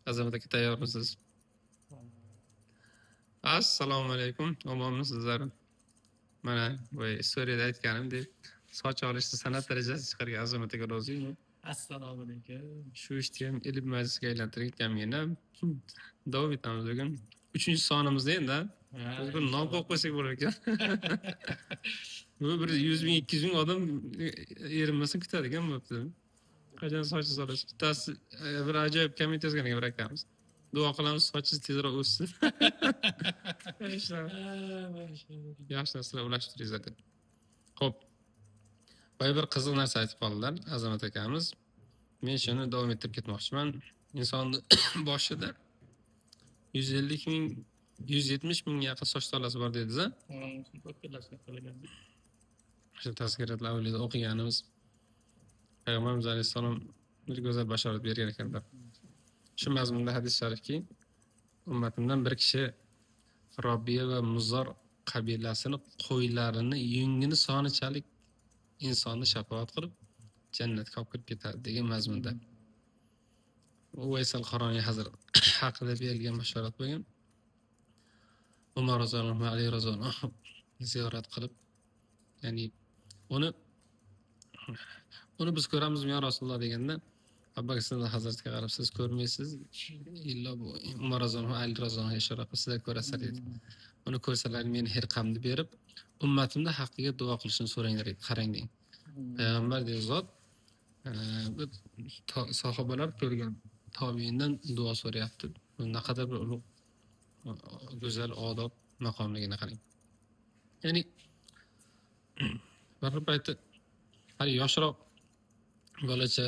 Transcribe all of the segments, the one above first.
Azamat aka tayyormisiz? Assalomu alaykum. Omonmisizlar? Mana voy istoriyada aytganimdek soch olishni san'at darajasi chiqargan Azamat aka roziymi? Assalomu alaykum. Shu ishni ham ilm majlisiga aylantirgan meni. Davom etamiz bugun. 3-sonimizda endi. Biz bir nom qo'yib qo'ysak bo'lar ekan. Bu bir 100 ming 200 ming odam erinmasdan kutadigan bo'pti. Qachon soch solish? Bittasi bir ajoyib komment yozgan ekan bir akamiz. Duo qilamiz sochingiz tezroq o'ssin. Yaxshi narsalar ulashtiringlar deb. Xo'p. Boya bir qiziq narsa aytib qoldilar Azamat akamiz. Men shuni davom ettirib ketmoqchiman. Insonni boshida 150 ming 170 mingga yaqin soch tolasi bor dedingiz a? Shu tazkiratlar avvalida o'qiganimiz Payg'ambarimiz alayhissalom bir go'zal bashorat bergan ekanlar. Shu mazmunda hadis sharifki, ummatimdan bir kishi Robbiya va Muzor qabilasini qo'ylarini yungini sonichalik insonni shafoat qilib jannatga olib kirib ketadi degan mazmunda. Uvaysal Qaroniy hazrat haqida berilgan bashorat bo'lgan. Umar roziyallohu anhu, Ali roziyallohu anhu ziyorat qilib, ya'ni uni biz ko'ramizmi ya Rasululloh deganda Abu Bakr Siddiq hazratga qarab siz ko'rmaysiz, illo bu Umar roziyallohu anhu, Ali roziyallohu anhu ishora qilib sizlar ko'rasizlar dedi. Uni ko'rsalar meni hirqamni berib, ummatimda haqqiga duo qilishini so'ranglar dedi. Qarang deng. Payg'ambar degan zot sahobalar ko'rgan tobiindan duo so'rayapti. Bu naqadar bir ulug' go'zal odob maqomligini qarang. Ya'ni bir payti hali yoshroq bolacha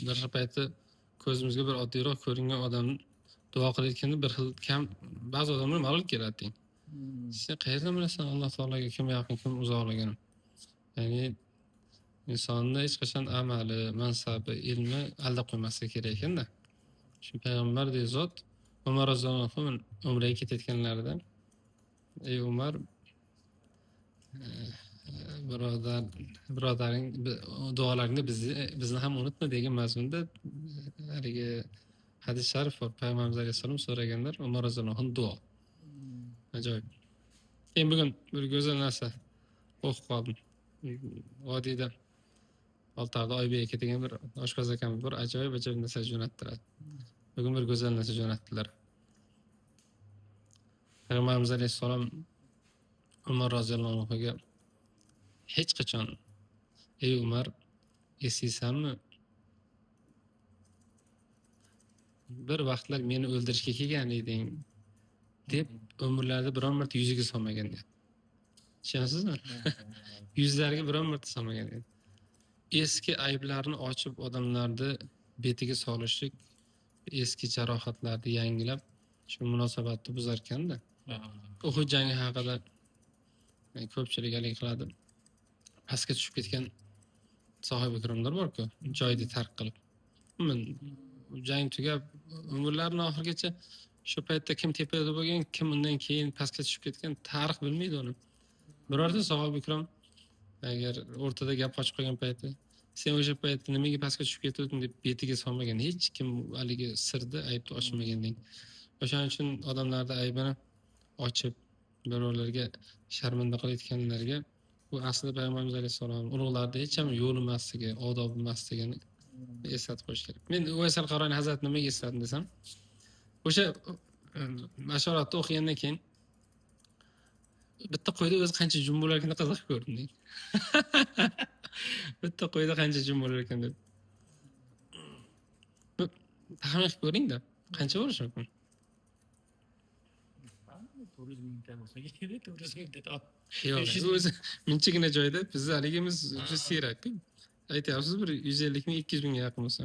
bir payti ko'zimizga bir oddiyroq ko'ringan odam duo qilayotganda bir xil kam ba'zi odamlar malol keladi deng. Sen qayerdan bilasan Alloh taologa kim yaqin, kim uzoqligini? Ya'ni insonni hech qachon amali, mansabi, ilmi aldab qo'ymasligi kerak ekanda. Shu payg'ambardek zot Umar roziyallohu anhu umraga ketayotganlarida ey Umar birodaring duolaringni bizni ham unutma degan mazmunda haligi hadis sharif bor. Payg'ambarimiz alayhissalom so'raganlar, Umar roziyallohu anhu duo. Ajoyib. Endi bugun bir go'zal narsa o'qib qoldim. Vodiyda Oltiarda Oybek aka degan bir oshpaz akamiz bor, ajoyib narsa jo'nattiradi. Bugun bir go'zal narsa jo'natdilar. Payg'ambarimiz alayhissalom Umar roziyallohu anhuga hech qachon ey Umar eslaysanmi? Bir vaqtlar meni o'ldirishga kelgan eding deb umrlarida biron marta yuziga solmagan dedi. Tushunasizmi? Yuzlariga biron marta solmagan edi. Eski ayblarni ochib odamlarni betiga solishlik, eski jarohatlarni yangilab shu munosabatni buzar ekanda. Uhud jangi haqida ko'pchilik alik qiladi. Pastga tushib ketgan sahoba ikromlar bor-ku, joyni tark qilib. Jang tugab umrlarining oxirigacha shu paytda kim tepada bo'lgan, kim undan keyin pastga tushib ketgan tarix bilmaydi uni. Birorta sahoba ikrom agar o'rtada gap qochib qolgan payti sen o'sha paytda nimaga pastga tushib ketding deb betiga solmagan, hech kim haligi sirni aybni ochmagan. O'shaning uchun odamlarning aybini ochib birovlarga sharmanda qilayotganlarga bu aslida Payg'ambarimiz alayhissalom ulug'larda hech ham yo'l emasligi, odob emasligini eslatib qo'yish kerak. Men Uvaysal Qaroniy hazrat nimaga esladim desam, o'sha bashoratni o'qigandan keyin bitta qo'yda o'zi qancha jum bo'lar ekan qiziqib ko'rdim. Bitta qo'yda qancha jum bo'lar ekan deb. Taxmin qilib ko'ring-da, qancha bo'lishi mumkin? 400 mingta bo'lsa kerak, 400 mingta top. Yo'q, o'zi minchigina joyda bizni haligimiz juda siyrak. Aytyapsiz bir 150 ming 200 mingga yaqin bo'lsa.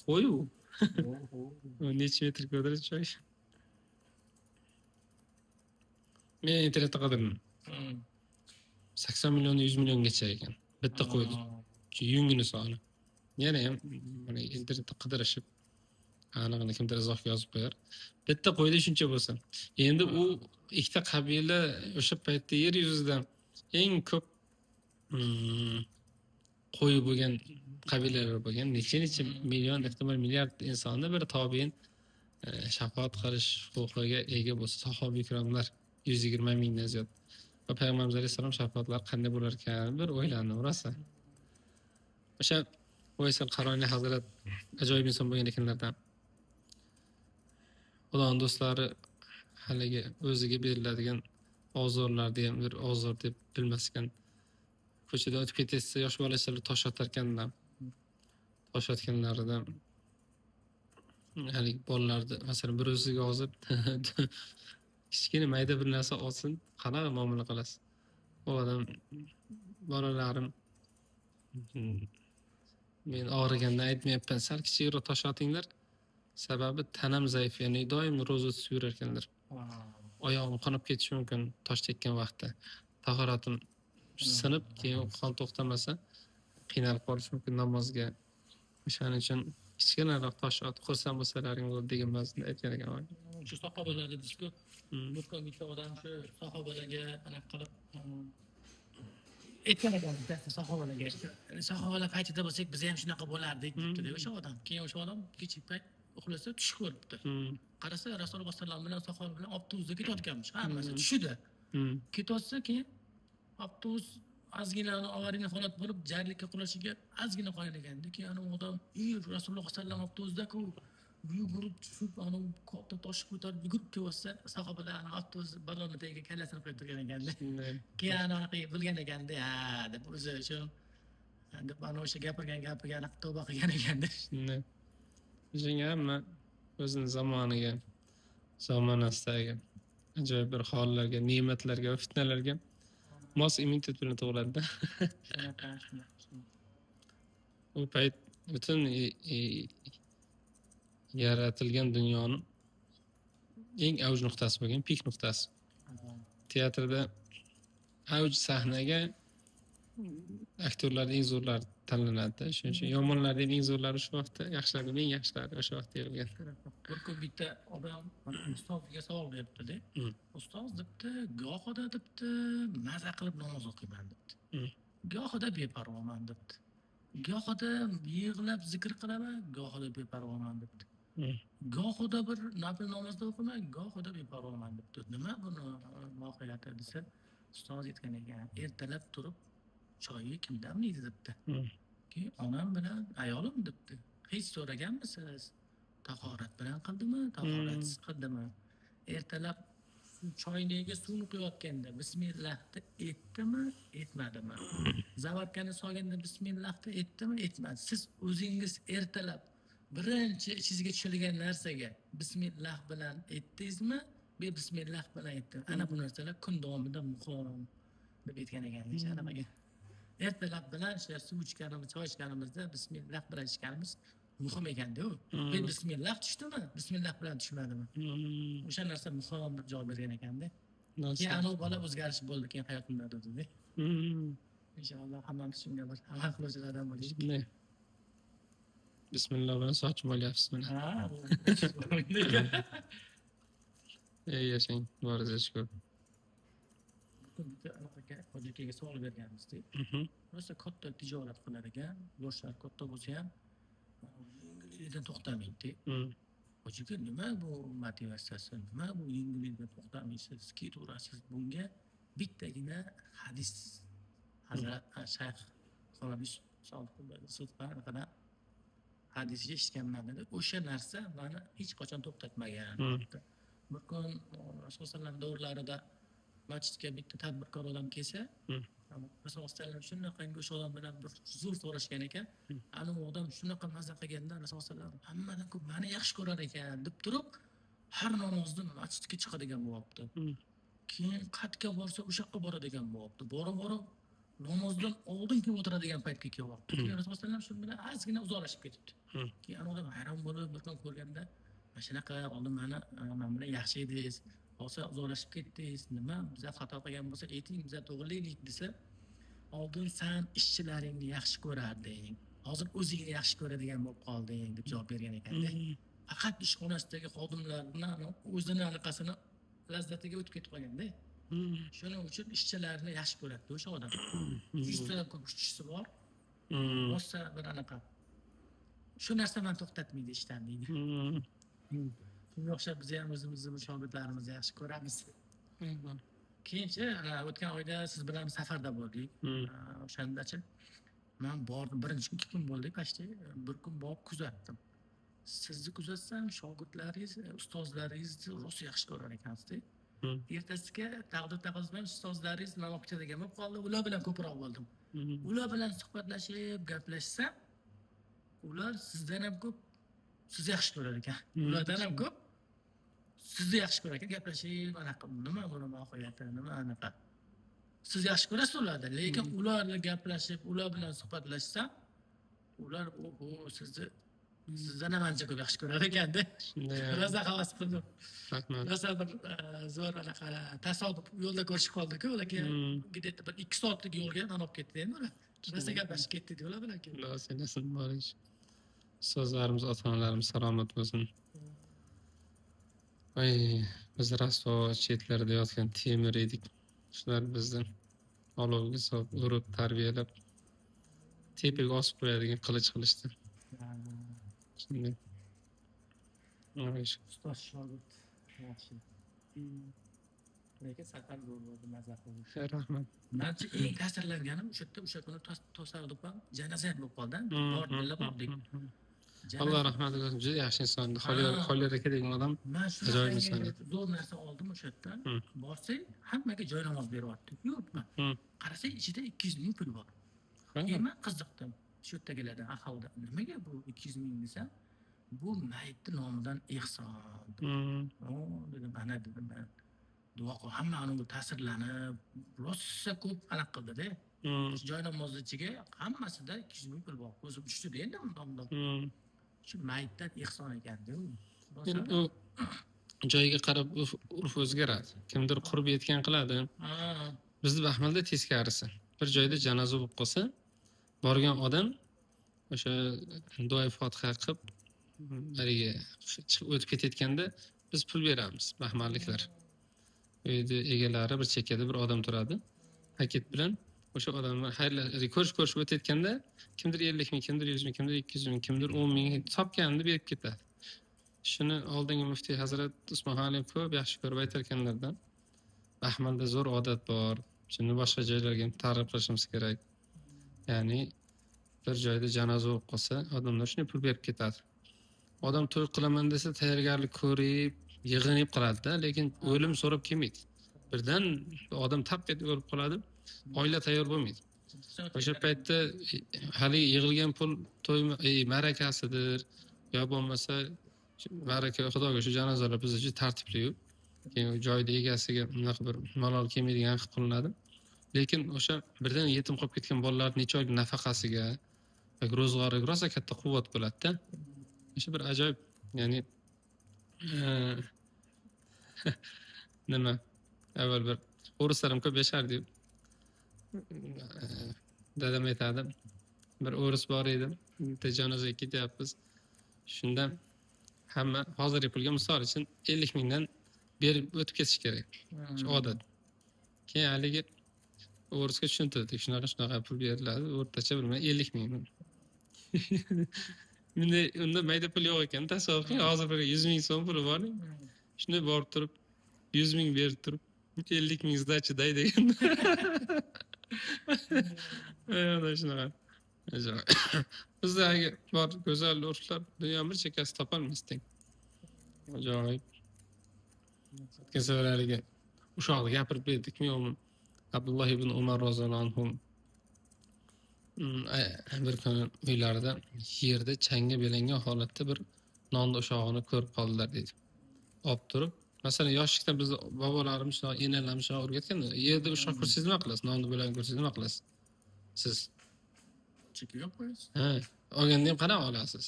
Qo'y u. Necha metr kvadrat joy? Men internetda qidirdim. 80 million 100 milliongacha ekan. Bitta qo'ydi. Yungini soni. Yana ham mana internetda qidirishib aniqini kimdir izohga yozib qo'yar. Bitta qo'yda shuncha bo'lsa. Endi u ikkita qabila o'sha paytda yer yuzida eng ko'p qo'yi bo'lgan qabilalar bo'lgan. Necha million, ehtimol milliard insonni bir tobiin shafaat qilish huquqiga ega bo'lsa sahobiy ikromlar 120 mingdan ziyod va payg'ambarimiz alayhissalom shafaatlari qanday bo'lar ekan bir o'ylandim rosa. O'sha Uvaysal Qaroniy hazrat ajoyib inson bo'lgan ekanlardan. Xudoning do'stlari haligi o'ziga beriladigan ozorlarni ham bir ozor deb bilmasgan. Ko'chada o'tib ketsa yosh bolachalar tosh otarkanlar. Tosh otganlaridan haligi bolalarni masalan bir o'ziga hozir kichkina mayda bir narsa olsin, qanaqa muomala qilasiz? U odam bolalarim men og'rigandan aytmayapman, sal kichikroq tosh otinglar. Sababi tanam zaif, ya'ni doim ro'za tutib yurar ekanlar. Oyog'im qonab ketishi mumkin tosh tekkan vaqtda. Tahoratim sinib, keyin qon to'xtamasa qiynalib qolish mumkin namozga. O'shaning uchun kichkinaroq tosh otib xursand bo'lsalaring bo'ladi degan mazmunda aytgan ekan. Shu sahobalar dedingiz-ku, bir kun bitta odam shu sahobalarga anaqa qilib aytgan ekan, sahobalarga. Sahobalar paytida bo'lsak, biz ham shunaqa bo'lardik debdi o'sha odam. Keyin o'sha odam kechki payt uxlasa tush ko'ribdi. Qarasa Rasululloh sollallohu alayhi vasallam bilan sahoba bilan avtobusda ketayotganmish. Hammasi tushida. Ketayotsa keyin avtobus ozgina avariya holat bo'lib jarlikka qulashiga ozgina qolgan ekanda. Keyin ana odam Rasululloh sollallohu alayhi vasallam avtobusda-ku yugurib tushib ana katta tosh ko'tarib yugurib kelsa sahobalar ana avtobus baloni tagiga kallasini qo'yib turgan ekanda. Keyin anaqa bilgan ekanda, ha deb o'zi shu deb ana o'sha gapirgan gapiga anaqa tavba qilgan ekanda. Bizning hamma o'zini zamoniga, zamonasidagi ajoyib bir hollarga, ne'matlarga va fitnalarga mos immunitet bilan tug'iladi-da. U payt butun yaratilgan dunyoning eng avj nuqtasi bo'lgan, pik nuqtasi. Teatrda avj sahnaga aktyorlar eng zo'rlari tanlanadi. Shuning uchun yomonlarning eng zo'rlari shu vaqtda, yaxshilarning eng yaxshilari o'sha vaqtda yig'ilgan. Bir kun bitta odam ustozga savol beribdi-da. Ustoz debdi, gohida debdi, maza qilib namoz o'qiyman debdi. Gohida beparvoman debdi. Gohida yig'lab zikr qilaman, gohida beparvoman debdi. Gohida bir nafl namozda o'qiman, gohida beparvoman debdi. Nima buni mohiyati desa, ustoz aytgan ekan, ertalab turib choyni kim damlaydi debdi. Keyin onam bilan ayolim debdi. Hech so'raganmisiz? Tahorat bilan qildimi, tahoratsiz qildimi? Ertalab choyniga suvni quyayotganda bismillah deb aytdimi, aytmadimi? Zavodkani solganda bismillah deb aytdimi, aytmadi. Siz o'zingiz ertalab birinchi ichingizga tushadigan narsaga bismillah bilan aytdingizmi, bismillah bilan aytdingiz. Ana bu narsalar kun davomida muhim deb aytgan ekan. Anaqa ertalab bilan suv ichganimiz, choy ichganimizda bismillah bilan ichganimiz muhim ekanda u. Men bismillah tushdimi? Bismillah bilan tushmadimi? O'sha narsa muhim deb javob bergan ekanda. Keyin anavi bola o'zgarish bo'ldi keyin hayotimda dedi. Inshaalloh hammamiz shunga bir amal qiluvchilardan bo'lishik. Bismillah bilan sochib olyapsiz mana. Yashang, boriz ko'p. Anaqa hojatga savol berganmiz-da. Rosa katta tijorat qilar ekan, yoshlar katta bo'lsa ham yengillikdan to'xtamaydi. Hojiga nima bu motivatsiyasi? Nima bu yengillikdan to'xtamaysiz? Ketaverasiz. Bunga bittagina hadis Hazrat Shayx Xolidiy Sultondan hadisni eshitganman dedi. O'sha narsa meni hech qachon to'xtatmagan. Bir kun Rasululloh sallallohu davrlarida masjidga bitta tadbirkor odam kelsa, Rasululloh sallallohu shunaqangi o'sha odam bilan bir huzur so'rashgan ekan. Ana u odam shunaqa maza qilganda Rasululloh sallallohu hammadan ko'p meni yaxshi ko'rar ekan deb turib, har namozdan masjidga chiqadigan bo'libdi. Keyin qatga borsa o'sha yoqqa boradigan bo'libdi. Borib namozdan oldin kelib o'tiradigan paytga kelyapti. Keyin Rasululloh sallallohu alayhi vasallam shu bilan ozgina uzoqlashib ketibdi. Keyin odam hayron bo'lib bir kun ko'rganda, mana shunaqa oldin men bilan yaxshi edingiz, hozir uzoqlashib ketdingiz, nima biz xato qilgan bo'lsa ayting, biz to'g'rilaylik desa, oldin sen ishchilaringni yaxshi ko'rarding, hozir o'zingni yaxshi ko'radigan bo'lib qolding deb javob bergan ekanda. Faqat ishxonasidagi xodimlarni o'zini anaqasini lazzatiga o'tib ketib qolganda. Shuning uchun ishchilarni yaxshi ko'radi o'sha odam. 100 tadan ko'p ishchisi bor. Rosa bir anaqa. Shu narsa meni to'xtatmaydi ishdan deydi. Shunga o'xshab biz ham o'zimizni shogirdlarimizni yaxshi ko'ramiz. Keyinchi o'tgan oyda siz bilan safarda bo'ldik. O'shandachi men bordim, birinchi kun 2 kun bo'ldi почти. Bir kun borib kuzatdim. Sizni kuzatsam shogirdlaringiz, ustozlaringizni rosa yaxshi ko'rar ekansizda. Ertasiga taqdir taqozodan ustozlaringiz man olib ketadigan bo'lib qoldi. Ular bilan ko'proq bo'ldim. Ular bilan suhbatlashib, gaplashsam, ular sizdan ham ko'p sizni yaxshi ko'rar ekan. Ulardan ham ko'p sizni yaxshi ko'rar ekan, gaplashib, anaqa nima buni mohiyati, nima anaqa. Siz yaxshi ko'rasiz ulardan, lekin ular bilan gaplashib, ular bilan suhbatlashsam, ular sizni sizdan ham ancha ko'p yaxshi ko'rar ekanda. Rosa havas qildim. Rahmat. Rosa bir zo'r anaqa tasodif yo'lda ko'rishib qoldik-ku, ular keyin где-то bir 2 soatlik yo'lga men olib ketdi endi ular. Rosa gaplashib ketdik ular bilan keyin. Xudo sinasin borish. Ustozlarimiz, ota-onalarimiz salomat bo'lsin. Ay, biz rasto chetlarda yotgan temir edik. Shular bizni olovga solib, urib, tarbiyalab, tepaga osib qo'yadigan qilich qilishdi. Shunday. Ustoz shogird yaxshi. Lekin safar bo'ldi, mazza qildi. Rahmat. Menimcha eng ta'sirlanganim o'sha yerda o'sha kuni tasodifan janoza bo'lib qoldi. Bordik. Alloh rahmat qilsin. Juda yaxshi inson. Xoliyor aka degan odam ajoyib inson. Zo'r narsa oldim o'sha yerdan. Borsak, hammaga joy namoz beryapti. Yo'qmi? Qarasak, ichida 200 ming pul bor. Men qiziqdim. Shu yerdagilardan ahvolda nimaga bu 200 ming desam, bu mayitni nomidan ehson. Dedim, ana dedim men. Duo qil, hamma uni ta'sirlanib, rosa ko'p aniq qildi-da. Joy namozni ichiga hammasida 200 ming pul bor. O'zim tushdi endi undan. Shu mayitdan ehson ekan-da u. Endi u joyiga qarab urf o'zgaradi. Kimdir qurib yetgan qiladi. Bizning Baxmalda teskarisi. Bir joyda janoza bo'lib qolsa, borgan odam o'sha duo fotiha qilib, haliga o'tib ketayotganda biz pul beramiz, baxmalliklar. Uyda egalari bir chekkada bir odam turadi. Paket bilan o'sha odamlar ko'rish o'tayotganda kimdir 50 ming, kimdir 100 ming, kimdir 200 ming, kimdir 10 ming topganini berib ketadi. Shuni oldingi muftiy hazrat Usmonxon alim ko'p yaxshi ko'rib aytarkanlardan. Baxmalda zo'r odat bor. Shuni boshqa joylarga ham targ'ib qilishimiz kerak. Ya'ni bir joyda janoza bo'lib qolsa, odamlar shuni pul berib ketadi. Odam to'y qilaman desa, tayyorgarlik ko'rib, yig'inib qiladi-da, lekin o'lim so'rab kelmaydi. Birdan odam tap etib o'lib qoladi, oila tayyor bo'lmaydi. O'sha paytda hali yig'ilgan pul to'y ma'rakasidir, yo bo'lmasa ma'raka xudoga shu janozalar biz uchun tartibli-yu. Keyin joyda egasiga unaqa bir malol kelmaydigan qilib qilinadi. Lekin o'sha birdan yetim qolib ketgan bolalar necha oylik nafaqasiga ro'zg'origa rosa katta quvvat bo'ladi-da. O'sha bir ajoyib, ya'ni nima? Avval bir o'rislar ham ko'p yashardi. Dadam aytadi, bir o'ris bor edi, bitta janozaga ketyapmiz. Shunda hamma hozirgi pulga misol uchun 50 mingdan berib o'tib ketish kerak. Shu odat. Keyin haligi o'risga tushuntirdik, shunaqa pul beriladi, o'rtacha bilmay 50 ming. Unda mayda pul yo'q ekan, tasavvur hozir bir 100 ming so'm puli bor. Shuni borib turib 100 ming berib turib 50 ming sdachiday degan. Mana shunaqa. Bizdagi bor go'zal urflar dunyo bir chekkasi topolmaysiz teng. Ajoyib. Kesalarga o'shoqni gapirib berdikmi yo'qmi? Abdulloh ibn Umar roziyallohu anhu bir kuni uylarida yerda changga belangan holatda bir nonni o'shog'ini ko'rib qoldilar deydi. Olib turib, masalan yoshlikda biz bobolarimiz shunaqa enalarimiz shunaqa o'rgatgan, yerda o'shoq ko'rsangiz nima qilasiz? Nonni bo'lagan ko'rsangiz nima qilasiz? Siz cheki yo'q qo'yasiz. Olganda ham qana olasiz.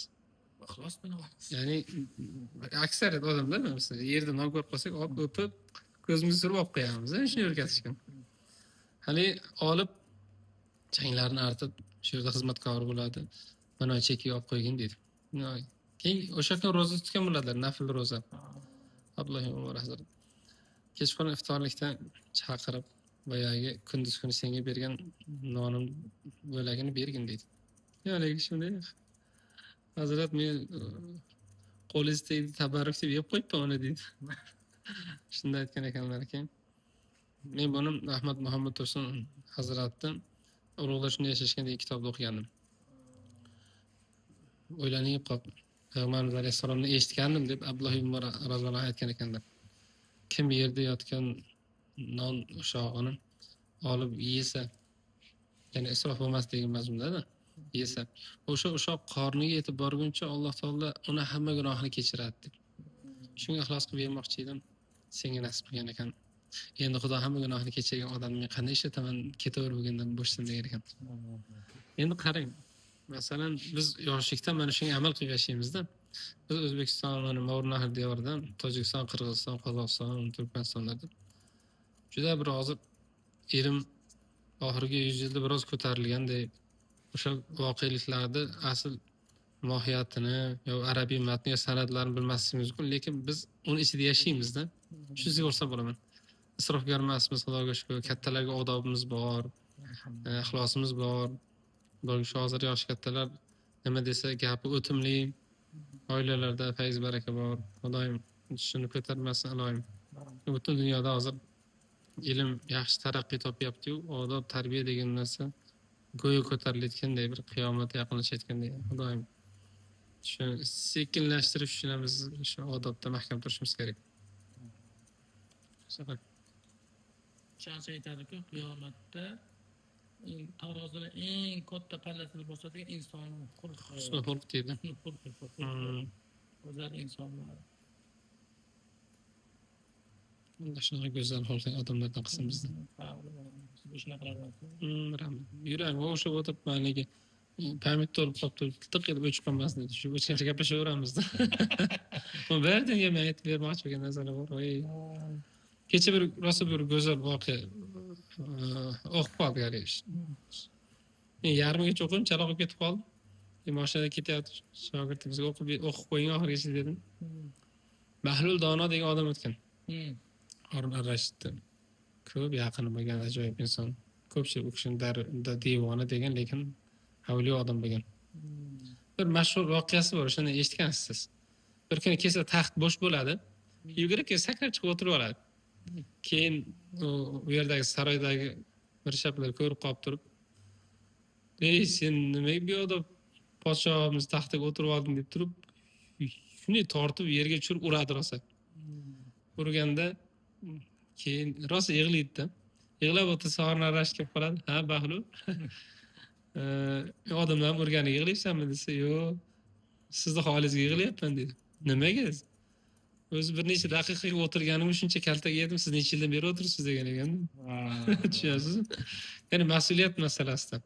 Ixlos bilan olasiz. Ya'ni aksariyat odamlar masalan yerda non ko'rib qolsak, olib o'pib ko'zimizga surib olib qo'yamiz. Shuni o'rgatishgan. Hali olib changlarni artib, shu yerda xizmatkor bo'ladi. Mana chekiga olib qo'ygin dedi. Keyin o'sha kun roza tutgan bo'ladilar, nafl roza. Abdulloh ibn Umar hazrat. Kechqurun iftorlikdan chaqirib, boyagi kunduz kuni senga bergan nonim bo'lagini bergin dedi. Ya'ni shunday. Hazrat men qo'lingiz tegdi tabarruk deb yeb qo'yibman uni deydi. Shunday aytgan ekanlar-ki. Men buni Ahmad Muhammad Tursun Hazratdan Ulug'lar shunday yashashgan degan kitobda o'qigandim. O'ylanib qolib, Payg'ambarimiz alayhissalomni eshitgandim deb Abdulloh ibn Umar roziyallohu anhu aytgan ekanlar. Kim yerda yotgan non o'shog'ini olib yesa, ya'ni isrof bo'lmasligini mazmunda yesa, o'sha o'shoq qorniga yetib borguncha Alloh taolo uni hamma gunohini kechiradi deb. Shunga ixlos qilib bermoqchi edim. Senga nasib qilgan ekan. Endi Xudo hamma gunohini kechirgan odamni men qanday ishlataman, ketaver bugundan bo'shsin degan ekan. Endi qarang, masalan, biz yoshlikdan mana shunga amal qilib yashaymizda. Biz O'zbekiston, mana Mo'g'ul devoridan Tojikiston, Qirg'iziston, Qozog'iston, Turkmanistonlarda juda bir hozir ilm oxirgi 100 yilda biroz ko'tarilganday o'sha voqeliklarni asl mohiyatini yo arabiy matn yo san'atlarini bilmasligimiz mumkin, lekin biz uni ichida yashaymizda. Shunisiga xursand bo'laman. Isrofgar emasmiz, Xudoga shukr. Kattalarga odobimiz bor, ixlosimiz bor. Bo'lg'ish hozir yosh kattalar nima desa gapi o'timli, oilalarda fayz baraka bor. Xudoyim shuni ko'tarmasin iloyim. Butun dunyoda hozir ilm yaxshi taraqqiy topyapti-yu, odob tarbiya degan narsa go'yo ko'tarilayotganday, bir qiyomatga yaqinlashayotganday. Xudoyim shu sekinlashtirish uchun biz shu odobda mahkam turishimiz kerak. Shans aytadiki, qiyomatda tarozida eng katta pallasini bosadigan inson Husnul xulq deydi. Go'zal insonlar. Shunaqa go'zal xulqli odamlardan qilsin bizni. Rahmat. Yurang o'xshab o'tib maniki pamit to'lib qolibdi, tiq etib o'chib qolmasin dedi. Shu o'chgancha gaplashaveramizda. Bu berdinga men aytib bermoqchi bo'lgan narsalar bor. Kecha bir rosa bir go'zal voqea o'qib qoldik. Men yarmigacha o'qib, chaloq olib ketib qoldim. Mashinada ketyapti, shogirdimizga o'qib qo'ying oxirigacha dedim. Bahlul Dono degan odam o'tgan. Harun ar-Rashid ko'p yaqin bo'lgan ajoyib inson. Ko'pchilik u kishini devona degan, lekin avliyo odam bo'lgan. Bir mashhur voqeasi bor, shuni eshitgansiz. Bir kuni kesa taxt bo'sh bo'ladi. Yugurib kelib sakrab chiqib o'tirib oladi. Keyin u yerdagi saroydagi mirshaplar ko'rib qolib turib, "Ey, sen nimaga bu yoqda podshohimiz taxtiga o'tirib olding?" deb turib, shuni tortib yerga tushirib uradi rosa. Urganda keyin rosa yig'laydi-da. Yig'lab o'tirsa Harun ar-Rashid kelib qoladi. "Ha, Bahlul. Odamlar urganiga yig'layapsanmi?" desa, "Yo'q, sizni holingizga yig'layapman" dedi. "Nimaga?" O'zi bir necha daqiqa o'tirganim shuncha kaltak yedim, siz necha yildan beri o'tiribsiz degan ekan. Tushunasizmi? Ya'ni mas'uliyat masalasida.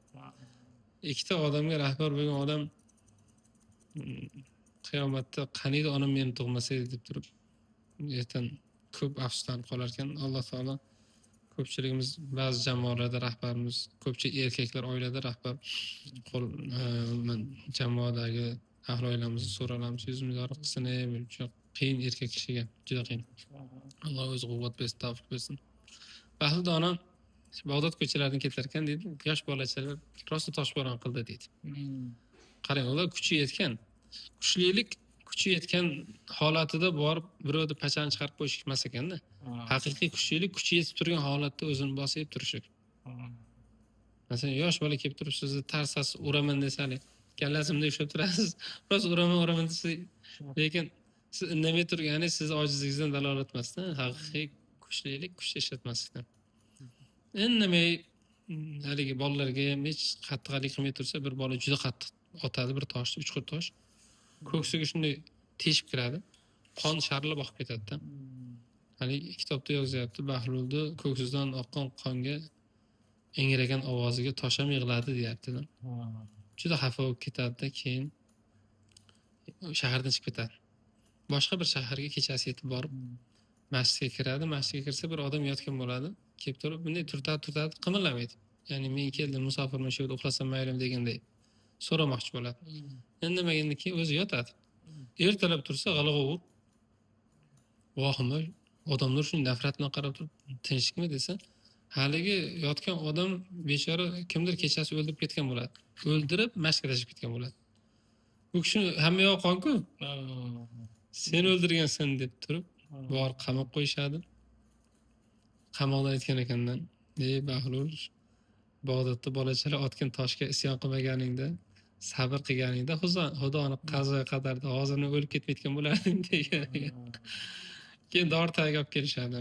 Ikkita odamga rahbar bo'lgan odam qiyomatda qaniydi onam meni tug'masaydi deb turib, ertan ko'p afsuslanib qolar ekan. Alloh taolo ko'pchiligimiz ba'zi jamoalarda rahbarimiz, ko'pchilik erkaklar oilada rahbar, jamoadagi ahli oilamizni so'ralamiz, yuzimizni yorug' qilsin, qiyin erkak kishiga juda qiyin. Alloh o'zi quvvat bersin, tavfiq bersin. Bahlul Dono Bag'dod ko'chalaridan ketar ekan deydi. Yosh bolachalar rosa toshbo'ron qildi deydi. Qarang, ular kuchi yetgan. Kuchi yetgan holatida borib birovni pachani chiqarib qo'yish emas ekanda. Haqiqiy kuchi yetib turgan holatda o'zini bosib turishi. Masalan, yosh bola kelib turib sizni tarsasiz uraman desali, kallasimda ushlab turasiz. Biroz uraman desa, lekin siz indamay turganingiz siz ojizligingizdan dalolat emasda, haqiqiy kuch ishlatmaslikdan. Indamay haligi bolalarga ham hech qattiqlik qilmay tursa, bir bola juda qattiq otadi bir toshni, uchqur tosh. Ko'ksiga shunday teshib kiradi. Qon sharilib oqib ketadi-da. Haligi kitobda yozyapti, Bahlulni ko'ksidan oqqan qonga ingragan ovoziga tosh ham yig'ladi, deyapti-da. Juda xafa bo'lib ketadi-da, keyin shahardan chiqib ketadi. Boshqa bir shaharga kechasi yetib borib, masjidga kiradi. Masjidga kirsa bir odam yotgan bo'ladi. Kelib turib, bunday turtadi, qimirlamaydi. Ya'ni men keldim, musofirman, shu yerda uxlasam maylimi deganday so'ramoqchi bo'ladi. Indamagandan keyin o'zi yotadi. Ertalab tursa g'alag'ovur. Vohimlar, odamlar shunday nafrat bilan qarab turib, tinchlikmi desa, haligi yotgan odam bechora kimdir kechasi o'ldirib ketgan bo'ladi. O'ldirib masjidga tashib ketgan bo'ladi. Bu kishi hamma yoq qon-ku. sen o'ldirgansan deb turib bor qamab qo'yishadi. Qamoqda aytgan ekandan, ey Bahlul, Bag'dodda bolachalar otgan toshga isyon qilmaganingda, sabr qilganingda Xudoni qazo qadarda hozir o'lib ketmayotgan bo'larding degan. Keyin dori tagiga olib kelishadi.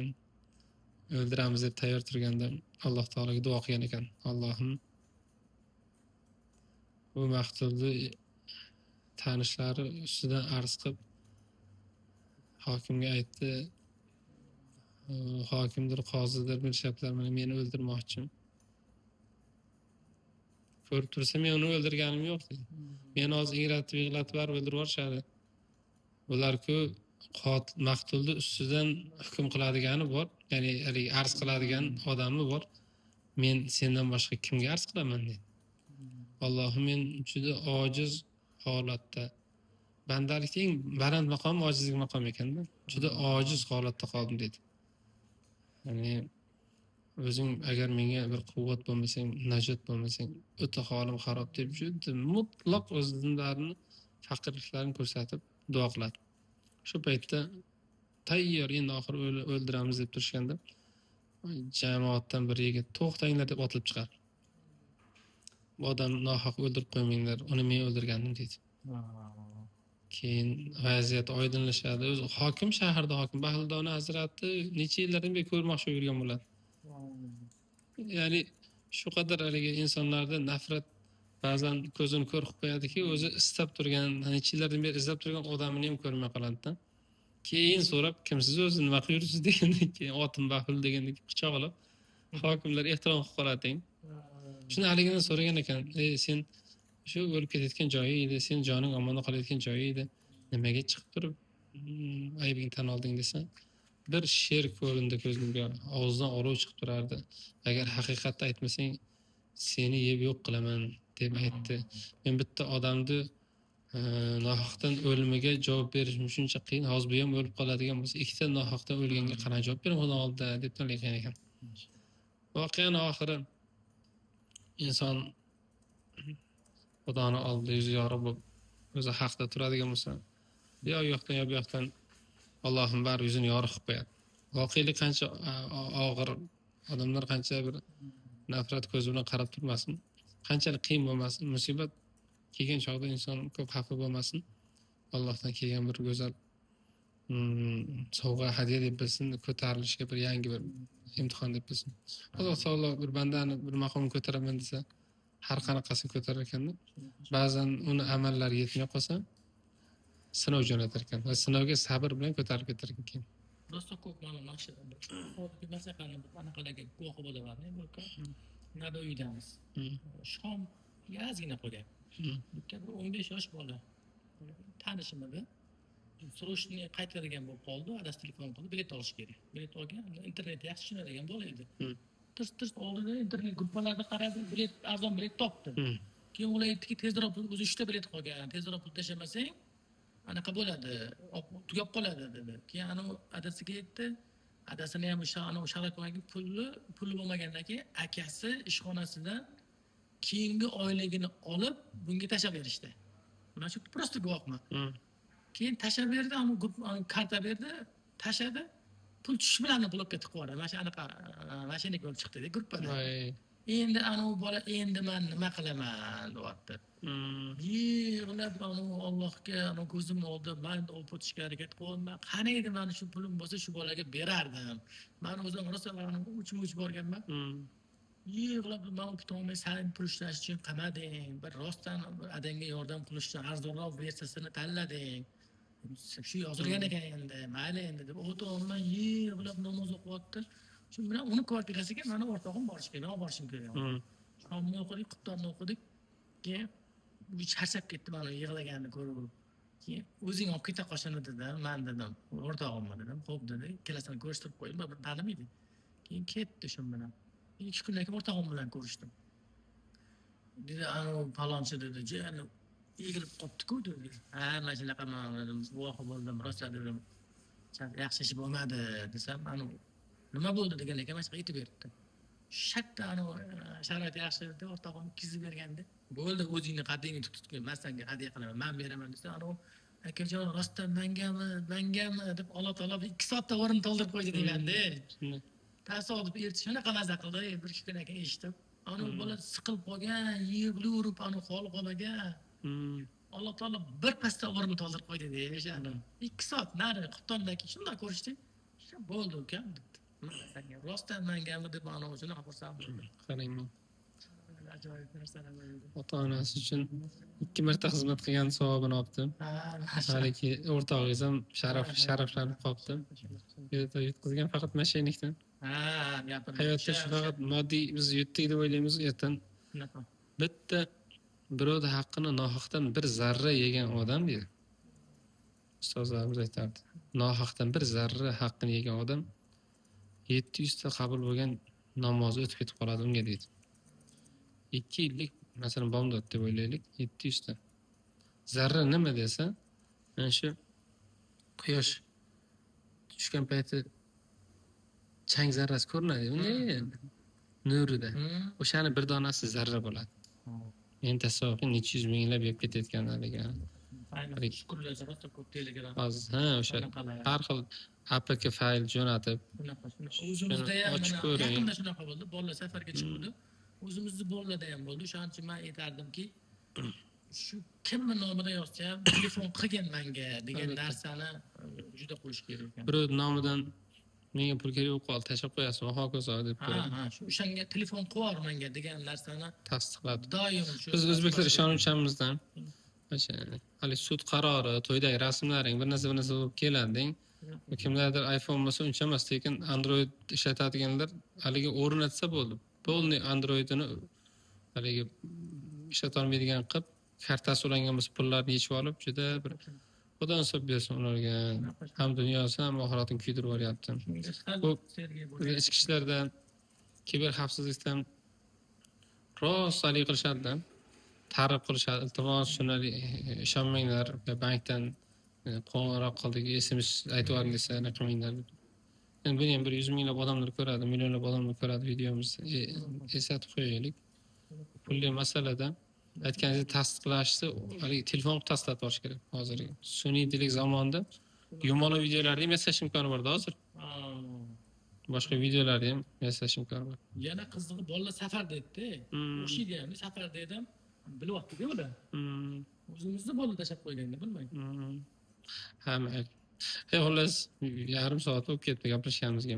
O'ldiramiz deb tayyor turganda Alloh taologa duo qilgan ekan. Allohim bu maqtulni tanishlari ustidan arz qilib hokimga aytdi. Hokimdir, qozidir bilishaptilar, meni o'ldirmoqchi. Ko'rib tursa men uni o'ldirganim yo'q dedi. Meni hozir ingratib yig'latib o'ldirib yuborishadi. Ular-ku maqtulni ustidan hukm qiladigani bor, ya'ni arz qiladigan odami bor. Men sendan boshqa kimga arz qilaman dedi. Allohim, men juda ojiz holatda, bandalikning eng baland maqomi ojizlik maqomi ekanda, juda ojiz holatda qoldim dedi. Ya'ni o'zing agar menga bir quvvat bo'lmasang, najot bo'lmasang, o'ta holim xarob deb juda mutlaq o'zlarini faqirliklarini ko'rsatib duo qiladi. Shu paytda tayyor, endi oxir o'ldiramiz deb turishganda jamoatdan bir yigit to'xtanglar deb otilib chiqar. Bu odam nohaq o'ldirib qo'ymanglar, uni men o'ldirgandim deydi. Keyin vaziyat oydinlashadi. O'zi hokim, shaharda hokim Bahldona hazrati necha yillardan beri ko'rmoqchi yurgan bo'ladi. Ya'ni shu qadar haligi insonlarda nafrat ba'zan ko'zini ko'r qilib qo'yadiki, o'zi istab turgan, necha yillardan beri izlab turgan odamini ham ko'rmay qoladi-da. Keyin so'rab, kimsiz o'zi, nima qilursiz degandan keyin otim Bahlul degandek pichoq olib, hokimlar ehtirom qilib qoladi. Shuni haligidan so'ragan ekan, sen shu o'lib ketayotgan joyi edi, sen joning omonda qolayotgan joyi edi, nimaga chiqib turib aybingni tan olding desa, bir sher ko'rindi ko'zimga, og'zidan olov chiqib turardi. Agar haqiqatni aytmasang, seni yeb yo'q qilaman deb aytdi. Men bitta odamni nohaqdan o'limiga javob berishim shuncha qiyin, hozir bu ham o'lib qoladigan bo'lsa, ikkita nohaqdan o'lganga qanday javob beraman Xudo oldida deb tanlagan ekan. Voqeaning oxiri inson Xudoni oldida yuzi yorug' bo'lib, o'zi haqda turadigan bo'lsa, yo yoqdan yo bu yoqdan Allohim bar yuzini yorug' qilib qo'yadi. Voqelik qancha og'ir, odamlar qancha bir nafrat ko'zi bilan qarab turmasin, qanchalik qiyin bo'lmasin, musibat kelgan chog'da inson ko'p xafa bo'lmasin. Allohdan kelgan bir go'zal sovg'a, hadya deb bilsin, ko'tarilishga bir yangi bir imtihon deb bilsin. Alloh taolo bir bandani bir maqomga ko'taraman desa, har qanaqasini ko'tarar ekanda, ba'zan uni amallari yetmay qolsa, sinov jo'natar ekan va sinovga sabr bilan ko'tarib ketar ekan. Prosta ko'p mana mashhurlar. Hozirgi masalalarni anaqalarga guvoh bo'laman. Nada uydamiz. Shom yazgina qolgan. Bitta 15 yosh bola. Tanishim edi. Srochniy qaytaradigan bo'lib qoldi, adasi telefon qildi, bilet olish kerak. Bilet olgan, internet yaxshi tushunadigan bola edi. Tirs oldida internet gruppalarida qaradi, bilet arzon bilet topdi. Keyin ular aytdiki, tezroq o'zi 3 ta bilet qolgan, tezroq pul tashamasang anaqa bo'ladi, tugab qoladi dedi. Keyin ana adasiga aytdi, adasini ham o'sha raqamga puli bo'lmagandan keyin akasi ishxonasidan keyingi oyligini olib bunga tashab berishdi. Mana shu prosta guvohman. Keyin tashab berdi, ana karta berdi, tashadi. Pul tushish bilan blokka tiqib yubordi. Mana shu anaqa mashina ko'rib chiqdi gruppada. Endi ana u bola endi men nima qilaman deyapti. Yig'lab Allohga ko'zimni oldi, men olib o'tishga harakat qilyapman. Qani edi men shu pulim bo'lsa shu bolaga berardim. Men o'zim rosa uch borganman. Yig'lab men o'ptolmay sen pul ishlash uchun qamading. Bir rostdan adangga yordam qilish uchun arzonroq versiyasini tanlading. Shu yozilgan ekan endi, mayli endi deb o'tirman, yig'lab namoz o'qiyapti. Shu bilan uni kvartirasiga meni o'rtog'im borishga, men borishim kerak. Shomni o'qidik, qutonni o'qidik. Keyin u charchab ketdi, meni yig'laganini ko'rib. Keyin o'zing olib keta qolsana dedi, men dedim, o'rtog'immi dedim. Xo'p dedi, ikkalasini ko'rishtirib qo'ydim, bir tanimaydi. Keyin ketdi shu bilan. 2 kundan keyin o'rtog'im bilan ko'rishdim. Dedi, ana palonchi dedi, jani egilib qopti-ku dedi. Ha, mana shunaqa men dedim, guvoh bo'ldim, rosa dedim. Yaxshi ish bo'lmadi desam, ana nima bo'ldi degan ekan, mana aytib berdi. Shatta ana sharoit yaxshi deb o'rtog'im kizib berganda, bo'ldi o'zingni qaddingni tutib, men senga hadya qilaman, men beraman desa, ana akajon rostdan mangami deb Alloh taolo 2 soatda o'rin to'ldirib qo'ydi deganda. Shunday. Tasodif ertish shunaqa maza qildi, bir kishi kun ekan eshitib. Ana bola siqilib qolgan, yig'lib, ana holi qolagan. Alloh taolo bir pasda o'rin to'ldirib qo'ydi deyishadi. 2 soat nari Qubtondagi shunday ko'rishdik. Bo'ldi ukam debdi. Rostdan mangami deb ana o'shuni xursand bo'ldim. Qarang, Ajoyib narsalar bo'ldi. ota-onasi uchun 2 marta xizmat qilgan savobini olibdi. Haligi o'rtog'ingiz ham sharaf qolibdi. Yerda yutqizgan faqat mashinlikdan. Gapirdi. Hayotda shu faqat moddiy biz yutdik deb o'ylaymiz, ertan Shunaqa. bitta birovni haqqini nohaqdan bir zarra yegan odam deydi. Ustozlarimiz aytardi. Nohaqdan bir zarra haqqini yegan odam 700 ta qabul bo'lgan namozni o'tib ketib qoladi unga deydi. 2 yillik masalan bomdod deb o'ylaylik, 700 ta. Zarra nima desa, mana shu quyosh tushgan payti chang zarrasi ko'rinadi, unday nurida. O'shani bir donasi zarra bo'ladi. Men tasavvur necha yuz minglab yeb ketayotgan haligi. Aynan shukrlar zarata ko'p telegram. Hozir o'sha har xil APK fayl jo'natib, O'zimizda ham ochib mana ko'ring. yaqinda shunaqa bo'ldi. Bolalar safarga chiqdi. O'zimizni bolalarda ham bo'ldi. O'shaning uchun men aytardimki, shu kimni nomidan yozsa ham telefon qilgin menga degan narsani juda qo'yish kerak ekan. birov nomidan menga pul kerak bo'lib qoldi, tashlab qo'yasiz, va hokazo deb Shu o'shanga telefon qilib menga degan narsani tasdiqlab. doim shu. Biz o'zbeklar ishonuvchamizdan o'sha hali sud qarori, to'ydagi rasmlaring bir narsa bo'lib keladi. Kimlardir iPhone bo'lsa uncha emas, lekin Android ishlatadiganlar haligi o'rnatsa bo'ldi. Polni Androidini haligi ishlata olmaydigan qilib, kartasi ulangan bo'lsa pullarni yechib olib, juda bir Xudo insof bersin ularga. Ham dunyosi ham oxiratini kuydirib yuboryapti. Bu ichki ishlardan, kiber xavfsizlikdan rostalik qilishadi. Targ'ib qilishadi. Iltimos shunday ishonmanglar, bankdan qo'ng'iroq qildik, SMS aytib yuboring desa, qilmanglar. Endi buni ham 100 minglab odamlar ko'radi, millionlab odamlar ko'radi videomizni. Eslatib qo'yaylik. Pulli masalada aytganingizni tasdiqlashni haligi telefon tasdiqlab olish kerak hozirgi. Sun'iy intellekt zamonida yomon videolarni ham yasash imkoni bor hozir. Boshqa videolarni ham yasash imkoni bor. Yana qizig'i bolalar safarda edi. O'shida ham safarda edim. Bilyapti-ku ular. O'zimizni bolalar tashlab qo'yganda bilmayman. Hamma. Xullas yarim soat o'tib ketdi gaplashganimizga.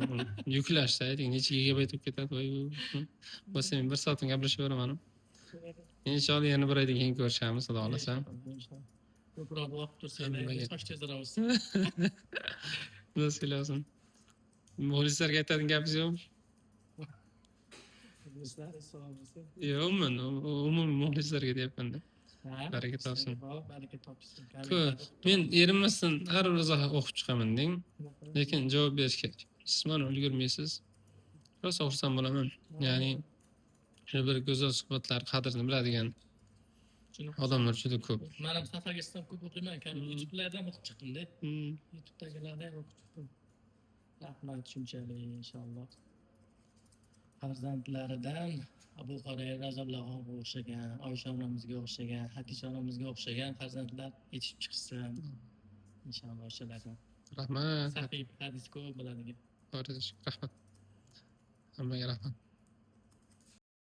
Yuklashsa ayting necha gigabayt o'tib ketadi voy. Bo'lsa men 1 soatdan gaplashaveraman. Inshaalloh yana bir oydan keyin ko'rishamiz, xudo xolasa. Ko'proq vaqt tursa, soch tezroq. Xudo sizlarni. Muxlislarga aytadigan gapingiz yo'qmi? Yo'q, men umumiy muxlislarga deyapman-da. Baraka topsin. Baraka topsin. Men erinmasdan har bir izoh o'qib chiqaman deng. Lekin javob berishga jismonan ulgurmaysiz. Rosa xursand bo'laman. Ya'ni shu bir go'zal suhbatlar qadrini biladigan odamlar juda ko'p. Men ham safarga chiqsam ko'p o'qiyman, YouTube'lardan o'qib chiqdim-da. YouTube'dagilardan o'qib chiqdim. Rahmat shunchalik inshaalloh. Farzandlaridan Abu Hurayra roziyallohu anhu o'xshagan, Oysha onamizga o'xshagan, Hatice onamizga o'xshagan farzandlar yetishib chiqsin. Inshaalloh o'shalardan. Rahmat. Sahih hadis ko'p biladigan. Rahmat. Hammaga rahmat.